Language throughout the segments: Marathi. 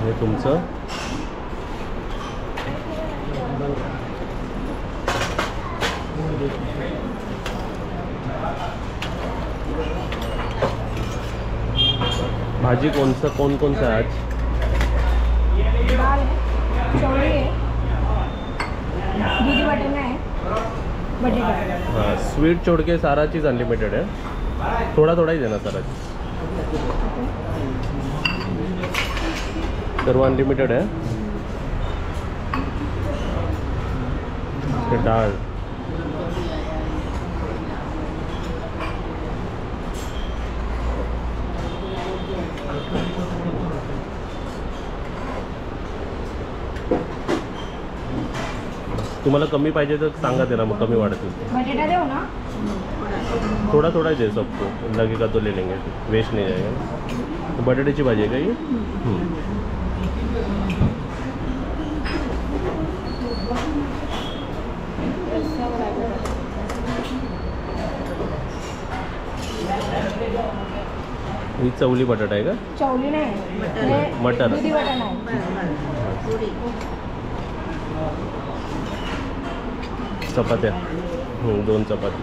हे तुमचं भाजी कोणचं आहे आज? दाल है, चवळी आहे, दुधी वाटाणा आहे, बटाटा. हां, स्वीट छोडके साराचीच अनलिमिटेड आहे. थोडा ही देणार साराची. सर्व अनलिमिटेड आहे. ते डाळ तुम्हाला कमी पाहिजे तर सांगा त्याला, मग कमी वाढतील. बटाटा देऊ ना? थोड़ा ही दे सबको, लगेगा तो ले लेंगे, वेस्ट नहीं जाएगा. बटाट्याची भाजी आहे का ही? ही चवली बटाटा आहे का? चवली नाही, मटर. दुधी वाटाणा आहे. चपात्या 2 चपाती.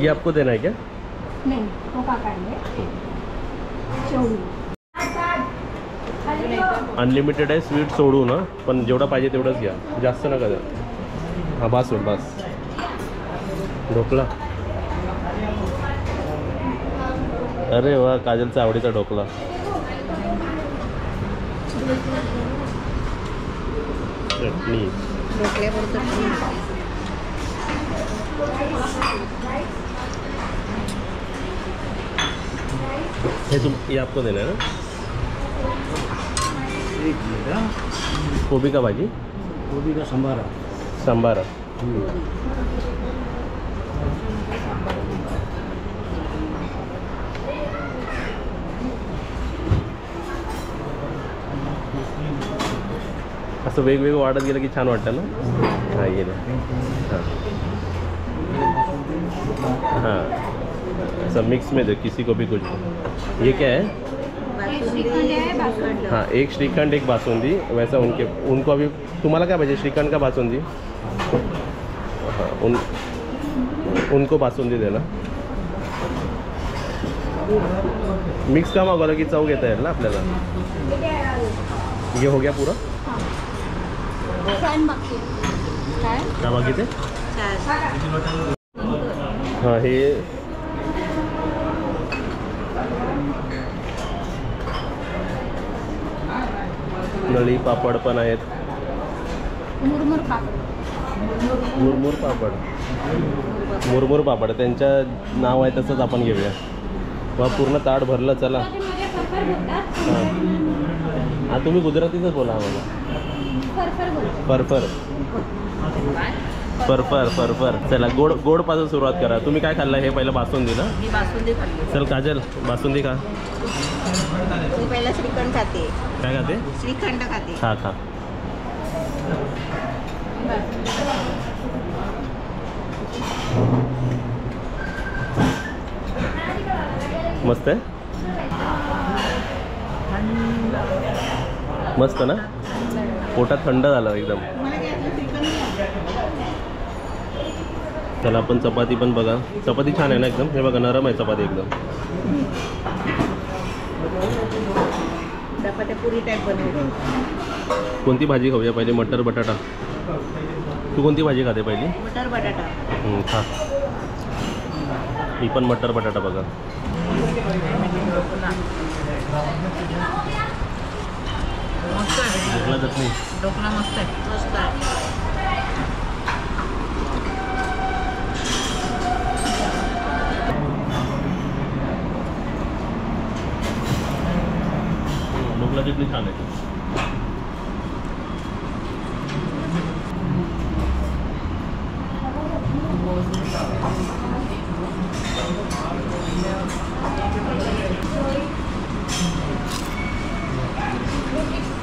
ये आपको देना है क्या? नाही, तो काकांनी चवली. अनलिमिटेड आहे, स्वीट सोडू ना, पण जेवढा पाहिजे तेवढंच घ्या, जास्त नका द्या. हां, बस ढोकळा. अरे वा, काजलचा आवडीचा ढोकळा. चटणी. ये आपको देना है ना? गोभी का भाजी, गोभी का संभारा. सांबारा. असं वेगवेगळं वाढत गेलं की छान वाटतं ना. हां, ये ना. हाँ, सब मिक्स में दो, किसी को भी कुछ. ये क्या है? हाँ, एक श्रीखंड एक बासुंदी. वैसा उनको अभी तुम्हाला क्या पाहिजे, श्रीखंड का बासुंदी? हाँ, उनको बासुंदी देना. मिक्स का मागवलं की चव घेता येईल ना आपल्याला. ये हो गया पूरा. क्या बाकी थे? हाँ, हे नळी पापड पण आहेत. मुरमुर पापड त्यांच्या नाव आहे तसंच आपण घेऊया. वा, पूर्ण ताट भरलं. चला. हां, तुम्ही गुजरातीतच बोला आम्हाला. फरफर. चला, गोड पासून सुरुवात करा. तुम्ही काय खाल्लं? हे पहिलं बासुंदी ना? मी बासुंदी खाल्ली. चल काजल, बासुंदी खा. मी पहिला श्रीखंड खाते. काय खाते? श्रीखंड खाते. खा. मस्त आहे. मस्त ना, पोटात थंड झालं एकदम. चला, आपण चपाती पण बघा. चपाती छान आहे ना एकदम. हे बघा, नरम आहे चपाती एकदम. चपात्या पुरी टाईप बनवली. कोणती भाजी खाऊया पहिले? मटर बटाटा. तू कोणती भाजी खाते पहिली? मटर बटाटा. खा. ही पण मटर बटाटा बघा. ढोकळा चटणी. ढोकळा मस्त आहे. ढोकळा चटणी छान आहे.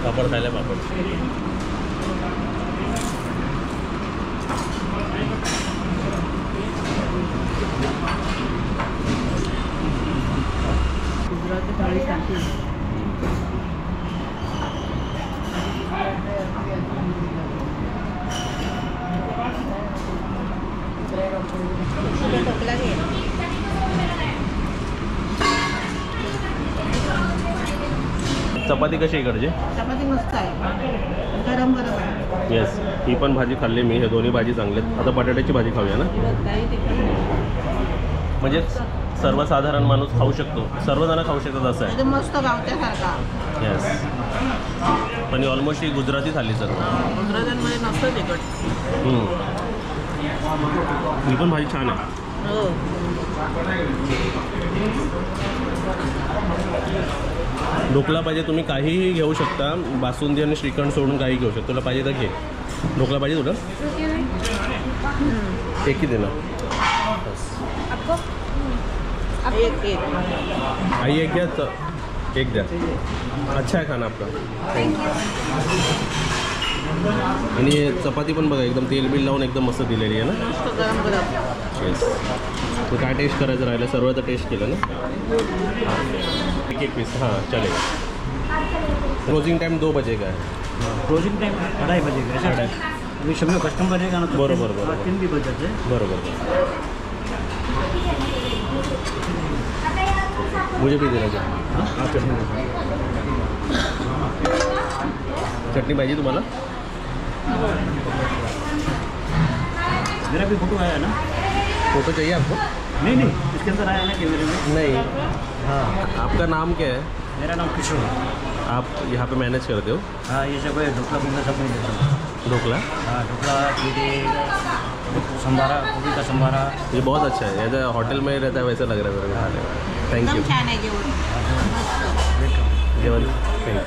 पापड खायला पापड. चपाती कशी आहे इकडची? चपाती मस्त आहे, गरम गरम आहे. येस, ही पण भाजी खाल्ली मी. हे दोन्ही भाजी चांगले आहेत. आता बटाट्याची भाजी खाऊया ना. काही तिखट नाही. म्हणजे सर्वसाधारण माणूस खाऊ शकतो, सर्वजण खाऊ शकतात असं आहे. एकदम मस्त गावच्यासारखा. येस, पण ऑलमोस्ट ही गुजराती थाली सर. गुजरात्यांमध्ये नसतं तिखट. ही पण भाजी छान आहे. हो. ढोकळा पाहिजे तुम्ही काहीही घेऊ शकता, बासुंदी आणि श्रीखंड सोडून काही घेऊ शकता. तुला पाहिजे तर घे. ढोकळा पाहिजे तुला? एक ही दे ना. एक एक आई एक घ्या तर एक द्या. अच्छा आहे खाना आपला. आणि हे चपाती पण बघा एकदम तेल बिल लावून एकदम मस्त दिलेली आहे ना. मस्त गरम गरम. येस. तर काय टेस्ट करायचं राहिलं? सर्व तर टेस्ट केलं ना. एक एक पीस. हाँ चलेगा. क्लोजिंग टाइम 2 बजे का है. क्लोजिंग टाइम 2:30 बजे का है. अभी सब में कस्टमर रहेगा ना तो बरोबर 3 भी बज जाते हैं. बरोबर. मुझे भी देना चाहिए. हाँ चटनी चटनी पाहिजे तुम्हाला? मेरा भी फोटो आया ना. फोटो चाहिए आपको? नहीं नहीं, इसके अंदर आया ना कैमरे में. नहीं. हाँ, आपका नाम क्या है? मेरा नाम किशोर है. आप यहाँ पे मैनेज करते हो हाँ, ये सब है ढोकला बुकला सब नहीं देता हूँ. ढोकला? हाँ, ढोकला पीठे संभारा, गोभी का संभारा. ये बहुत अच्छा है. ऐसा होटल में रहता है वैसा लग रहा है मेरे को खाने में. Thank you. एकदम छान आहे जेवण. जेवण थँक्यू.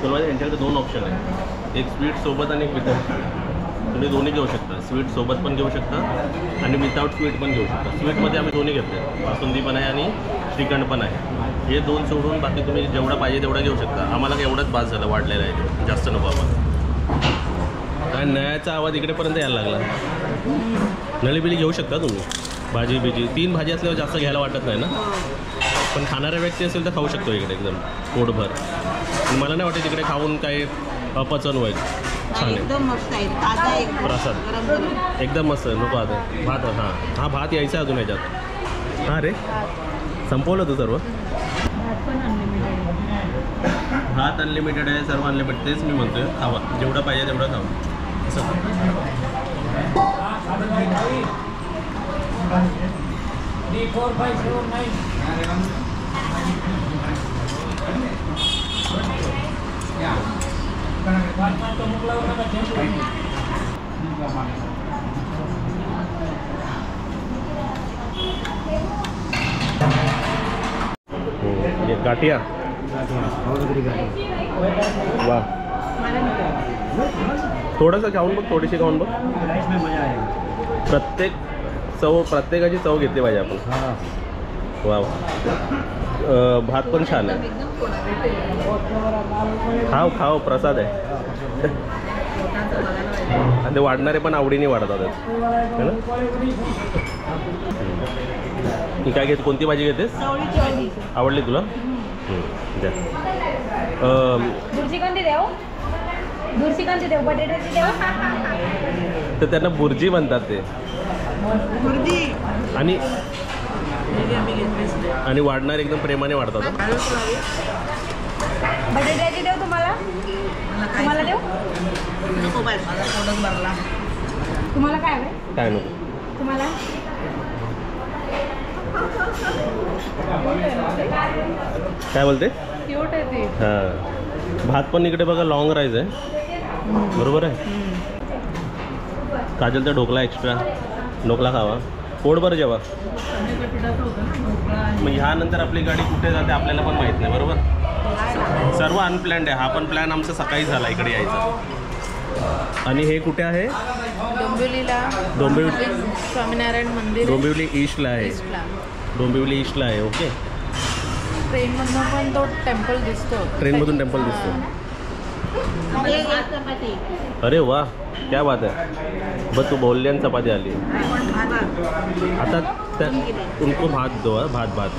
तुला यांच्याकडे 2 ऑप्शन आहे. एक स्वीट सोबत आणि एक विदाऊट. तुम्ही दोन्ही घेऊ शकता. स्वीट सोबत पण घेऊ शकता आणि विदाऊट स्वीट पण घेऊ शकता. स्वीटमध्ये आम्ही दोन्ही घेतले. बासुंदी पण आहे आणि श्रीखंड पण आहे. हे 2 सोडून बाकी तुम्ही जेवढं पाहिजे तेवढं घेऊ शकता. आम्हाला एवढंच बास झालं, वाढलेलं आहे. जास्त नको आम्हाला. काय नळ्याचा आवाज इकडेपर्यंत यायला लागला. नळीबिली घेऊ शकता तुम्ही. भाजी बिजी 3 भाजी असल्यावर जास्त घ्यायला वाटत नाही ना. पण खाणाऱ्या व्यक्ती असेल तर खाऊ शकतो इकडे एकदम पोटभर. मला नाही वाटत इकडे खाऊन काही अपचन होईल. छान आहे. एकदम मस्त आहे. ताजा एकदम प्रसाद. गरम गरम. एकदम मस्त. नको आता भात. हां हां, भात यायचा अजून याच्यात. हां रे, संपवलं तू सर्व. भात अनलिमिटेड आहे, सर्व अनलिमिटेड. तेच मी म्हणतोय, खावा जेवढं पाहिजे तेवढं खावा. असं ये गाठिया. वाह, थोडंसं खाऊन बघ, थोडीशी खाऊन बघ. राइस में मजा आएगा. प्रत्येकाची चव घेतली पाहिजे आपण. हाँ, वा वा. भात पण छान आहे. एकदम थोडं. खाव खाव, प्रसाद आहे. पोटाचं बघायला पाहिजे. आणि ते वाढणारे पण आवडीने वाढतात है ना. ही काय घेते? कोणती भाजी घेतेस? चवळीची भाजी. आवडली तुला? द्या. बुर्जी कोणती देऊ? बुर्जी कोणती देऊ? बटाट्याची देऊ? तर त्यांना बुर्जी म्हणतात ते. भुर्जी. आणि आम्ही घेतलीच नाही. आणि वाढणारे एकदम प्रेमाने वाढतात. बटाट्याची देऊ तुम्हाला? मला काय तुम्हाला देऊ? नको बाय, माझा पोटच भरला. तुम्हाला काय हवंय? काय नको. तुम्हाला? काय बोलते? क्यूट आहे ती. हां, भात पण इकडे बघा लॉंग राईस आहे. बरोबर आहे. काजलचा ढोकला एक्स्ट्रा. ढोकला खावा, पोटभर जेवा. मग ह्यानंतर आपली गाडी कुठे जाते आपल्याला पण माहीत नाही. बरोबर. सर्व अनप्लॅन्ड आहे. हा पण प्लॅन आमचा सकाळी झाला इकडे यायचा. आणि हे कुठे आहे? डोंबिवलीला. डोंबिवली. स्वामीनारायण मंदिर. डोंबिवली ईस्टला आहे. डोंबिवली ईस्टला आहे. ओके. ट्रेनमधनं पण तो टेम्पल दिसतो. ट्रेनमधून टेम्पल दिसतो. अरे वा, क्या बात आहे. बस तू बोलली आणि चपाती आली. आता त्या उनको भात दो. भात भात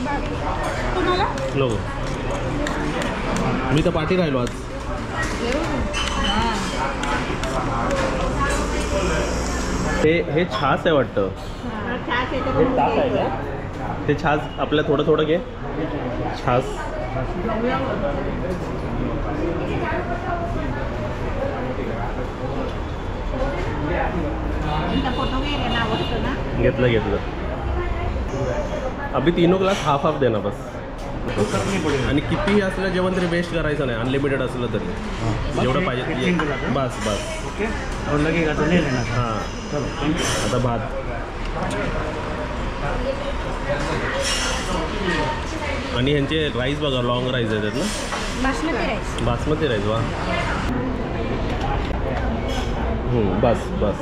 नको. मी तर पाठी राहिलो आज. हे छास आहे वाटतं. छास हे ताक आहे का? ते छास आपल्या थोडं थोडं घे छास. घेतलं घेतलं. अभि तीनों ग्लास हाफ हाफ देना बस. आणि कितीही असलं जेवण तरी वेस्ट करायचं नाही, अनलिमिटेड असलं तरी जेवढं पाहिजे बस बस. ओके और लगेगा तो ले लेना. हां चलो थैंक यू. आता भात. आणि ह्यांचे राईस बघा लॉंग राईस आहेत ना. बासमती राईस. बासमती राईस वा. बस बस.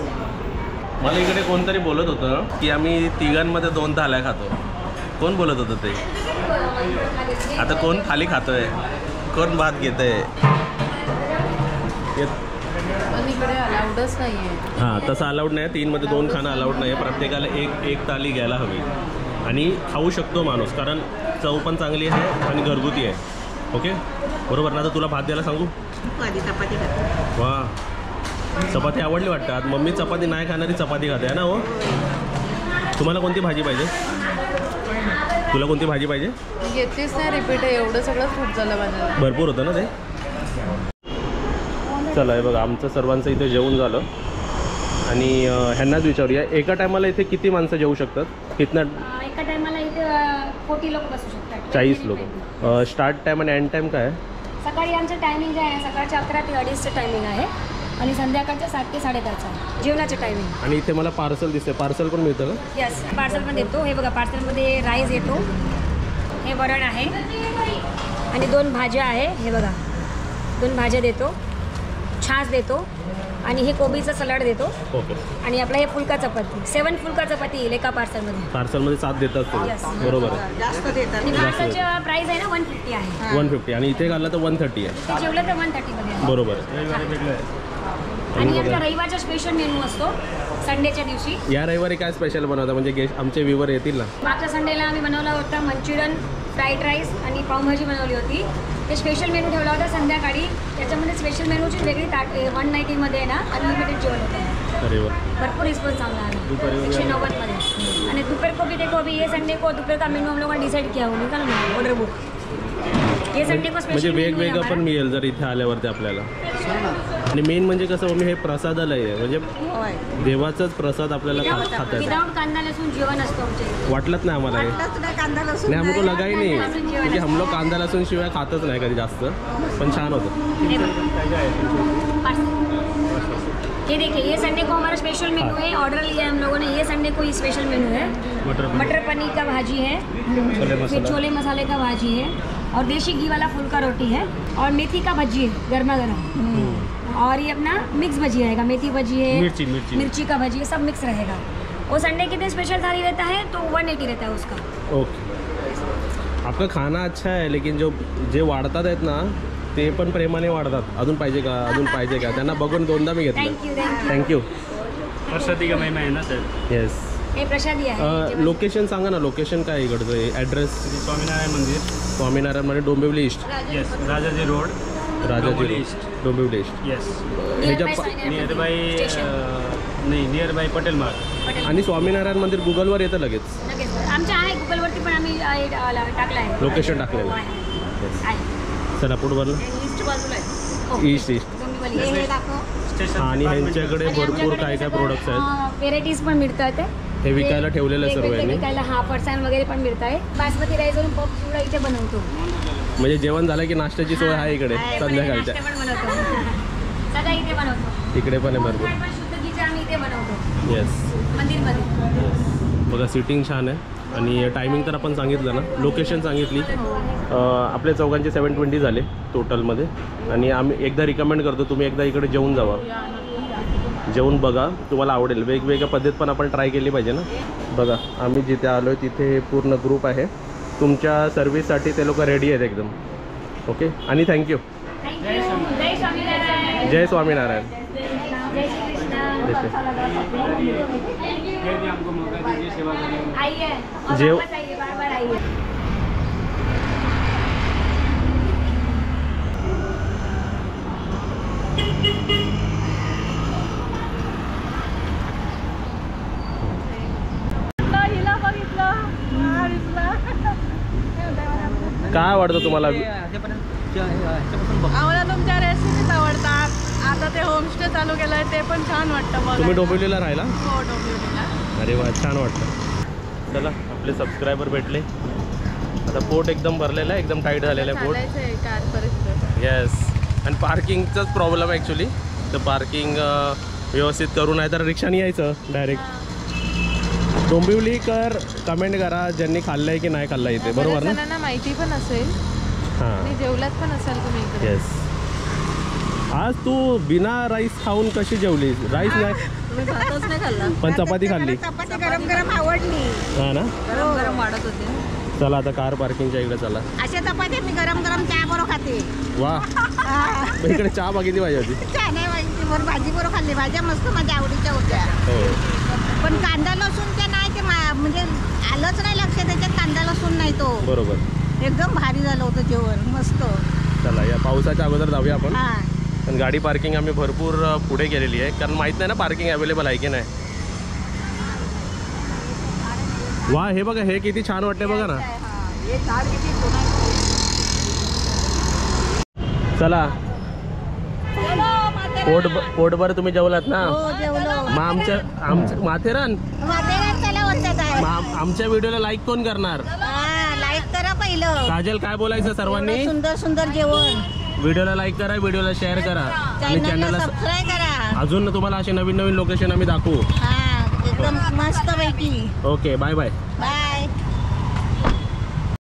मला इकडे कोणतरी बोलत होतं की आम्ही तिघांमध्ये 2 थाल्या खातो. कोण बोलत होतं ते? आता कोण थाली खातोय, कोण भात घेतंय? पण इकडे अलाउडच नाही आहे. हां तसं अलाउड नाही. 3मध्ये 2 खाणं अलाउड नाही आहे. प्रत्येकाला एक थाली घ्यायला हवी आणि खाऊ शकतो माणूस, कारण चव पण चांगली आहे आणि घरगुती आहे. ओके बरोबर ना. आता तुला भात द्यायला सांगू. चपाती वा चपाती आवडली वाटतं. आज मम्मी चपाती नाही खाणारी चपाती खाते आहे ना. हो तुम्हाला कोणती भाजी पाहिजे? तुला कोणती भाजी पाहिजे? घेतलीच नाही रिपीट आहे. एवढं सगळं खूप झालं माझं. भरपूर होतं ना ते. चला हे बघा आमचं सर्वांचं इथे जेवण झालं आणि ह्यांनाच विचारूया एका टायमाला इथे किती माणसं जेवू शकतात? कितना? एका टायमाला इथे 40 लोक बसू शकतात. 40 लोक. स्टार्ट टाईम आणि एंड टाईम काय आहे? सकाळी आमचं टायमिंग जे आहे सकाळच्या 11 ते 2:30चं टायमिंग आहे आणि संध्याकाळच्या 7 ते 10:30 आहे जेवणाचं टायमिंग. आणि इथे मला पार्सल दिसते. पार्सल पण मिळतं का? यस पार्सल पण देतो. हे बघा पार्सलमध्ये राईस येतो, हे वरण आहे आणि 2 भाज्या आहे. हे बघा 2 भाज्या देतो, छास देतो आणि हे कोबीचं सलाड देतो. ओके. आणि आपला हे फुलका चपाती 7 फुलका चपाती येईल एका पार्सलमध्ये. पार्सलमध्ये 7 देतात ते. Yes. बरोबर आहे. जास्त देतात. आणि पार्सलचं प्राईस आहे ना 150 आहे. 150 आणि इथे घालला तर 130 आहे. ते जेवलं तर 130मध्ये आहे. बरोबर आहे. आणि आमच्या रविवारचा स्पेशल मेनू असतो संडेच्या दिवशी. या रविवारी काय स्पेशल बनवता म्हणजे गेस्ट आमचे व्ह्यूवर येतील ना? मागच्या संडेला आम्ही बनवला होता मंचुरियन, फ्राईड राईस आणि पावभाजी बनवली होती. ते स्पेशल मेनू ठेवला होता संध्याकाळी. त्याच्यामध्ये स्पेशल मेनूची वेगळी ताट 190मध्ये आहे ना अनलिमिटेड जेवण होतं. अरे वा. भरपूर रिस्पॉन्स चांगला आला 190मध्ये. आणि दोपहर को भी देखो अभी ये संडे को दोपहर का मेनू हम लोगों ने डिसाइड किया हुआ निकाल ना ऑर्डर बुक. ये संडे को म्हणजे स्पेशल वेगवेगळं पण मिळेल जर इथे आल्यावरती आपल्याला. आणि मेन म्हणजे कसं मम्मी हे प्रसादालय आहे म्हणजे देवाचाच प्रसाद आपल्याला खाता येतं. विदाउट कांदा लसूण जेवण असतं आमच्या इथे. वाटलंच नाही आम्हाला हे. नाही हमको लगा ही नहीं क्योंकि हम लोग कांदा लसूण शिवाय खातच नाही कधी जास्त. पण छान होतं. हे बघा. ये देखिए ये संडे को हमारा स्पेशल मेनू है. ऑर्डर लिया है हम लोगों ने. ये संडे को ये स्पेशल मेनू है. मटर पनीर का भाजी है, फिर छोले मसाले का भाजी है और देसी घी वाला फुल्का रोटी है और मेथी का भजी है गर्मा गर्म. और ये अपना मिक्स भजी रहेगा. मेथी भजी है, मिर्ची का भजी है, सब मिक्स रहेगा. वो संडे के दिन स्पेशल थाली रहता है तो 180 रहता है उसका. ओके. आपका खाना अच्छा है लेकिन जो जे वाढतात आहेत ना ते पण प्रेमाने वाढतात. अजून पाहिजे का अजून पाहिजे का त्यांना बघून 2दा मी घेतलं. थँक्यू. थँक्यू. प्रसादी का महिमा आहे ना सर. येस. हे प्रसादी आहे. लोकेशन सांगा ना. लोकेशन काय आहे इकडचं? ॲड्रेस? स्वामीनारायण मंदिर. स्वामीनारायण मध्ये Dombivli east. Yes Rajaji road. Rajaji Dombivli east. Yes. Near by नाही नियर बाय पटेल मार्ग. आणि स्वामीनारायण मंदिर गुगलवर येतं लगेच. आमच्या आहे गुगलवरती पण आम्ही टाकला आहे. लोकेशन टाकलेलं आहे. चला फुटबॉल ईस्ट बाजूला आहे. ईस्ट हे दाखव. आणि ह्यांच्याकडे भरपूर काय काय प्रोडक्ट्स आहेत. व्हेरायटीज पण मिळतात. हे विकायला ठेवलेलं सर्व वेगवेगळे यांनी. विकायला फरसाण वगैरे पण मिळत आहे. बासमती राईसवरून पप चिवडा इथे बनवतो. म्हणजे जेवण झालं की नाश्त्याची सोय आहे इकडे संध्याकाळच्या. नाश्ता पण बनवतो. सगळं इथे बनवतो. इकडे पण आहे भरपूर. पण शुद्ध घीचे आम्ही इथे बनवतो येस. मंदिरमध्ये. बघा सिटिंग छान आहे आणि टायमिंग तर आपण सांगितलं ना. लोकेशन सांगितली. आपल्या चौघांचे 720 झाले टोटलमध्ये. आणि आम्ही एकदा रिकमेंड करतो तुम्ही एकदा इकडे जेवून जावा. जेवून बघा तुम्हाला आवडेल. वेगवेगळ्या पद्धत पण आपण ट्राय केली पाहिजे ना. बघा आम्ही जिथे आलो आहे तिथे पूर्ण ग्रुप आहे. तुमच्या सर्व्हिससाठी ते लोक रेडी आहेत एकदम. ओके आणि थँक्यू. जय स्वामीनारायण. जय स्वामीनारायण. जय श्री कृष्ण. आइए और जेव- वापस आइए, बार बार आइए. हिला बघितलं आवडतं तुम्हाला? आम्हाला तुमच्या रेसिपीज आवडतात. आता ते होमस्टे चालू केलंय ते पण छान वाटतं बघायला. तुम्ही डोंबिवलीला राहिला? हो, डोंबिवलीला. अरे वा, छान वाटतं. चला, आपले सबस्क्रायबर भेटले. आता पोट एकदम भरलेलं आहे, एकदम टाईट झालेलं आहे पोट. चालायचं आहे कार परिस्थिती. येस. आणि पार्किंगचाच प्रॉब्लेम आहे ॲक्च्युली. तर पार्किंग व्यवस्थित करून आहे तर रिक्षाने यायचं डायरेक्ट. डोंबिवलीकर कमेंट करा ज्यांनी खाल्लं आहे की नाही खाल्लं इथे, बरोबर बऱ्याच ना? जणांना माहिती पण असेल हां, आणि जेवलात पण असाल तुम्ही इकडे. येस. आज तू बिना राईस खाऊन कशी जेवली? राईस नाही तुम्ही भातच नाही खाल्ला. पण चपाती खाल्ली. चपाती गरम गरम आवडली. हां ना. गरम गरम वाढत होते. चला आता कार पार्किंगच्या इकडे चला. अशा चपाती मी गरम गरम चहा बरोबर खाते. वा, मग इकडे चहा बघितली पाहिजे होती. चहा नाही पाहिजे, बरोबर भाजी बरोबर खाल्ली. भाज्या मस्त माझ्या आवडीच्या होत्या. हो. पण कांदा लसूण ते नाही, ते म्हणजे आलंच नाही लक्ष त्याच्यात. कांदा लसूण नाही तो. बरोबर. एकदम भारी झालं होतं जेवण, मस्त. चला, या पावसाच्या अगोदर जाऊया आपण. हा, पण गाडी पार्किंग आम्ही भरपूर पुढे केलेली आहे, कारण माहीत नाही ना पार्किंग अवेलेबल आहे की नाही. वा, हे बघा, हे किती छान वाटते बघा ना. हे झाड किती जुनं आहे. चला, पोटभर तुम्ही जेवलात ना? हो, जेवलो. मग आमच्या माथेरान माथेरान चला म्हणतात आहे. मग आमच्या व्हिडिओला लाईक कोण करणार? लाईक करा पहिलं. काजल, काय बोलायचं सर्वांनी? सुंदर सुंदर जेवण. व्हिडिओला लाईक करा, व्हिडिओला शेअर करा आणि चॅनलला चॅनलला सबस्क्राईब करा. अजून तुम्हाला असे नवीन नवीन लोकेशन आम्ही दाखवू. हा, एकदम मस्त पैकी. Okay, bye bye. बाय.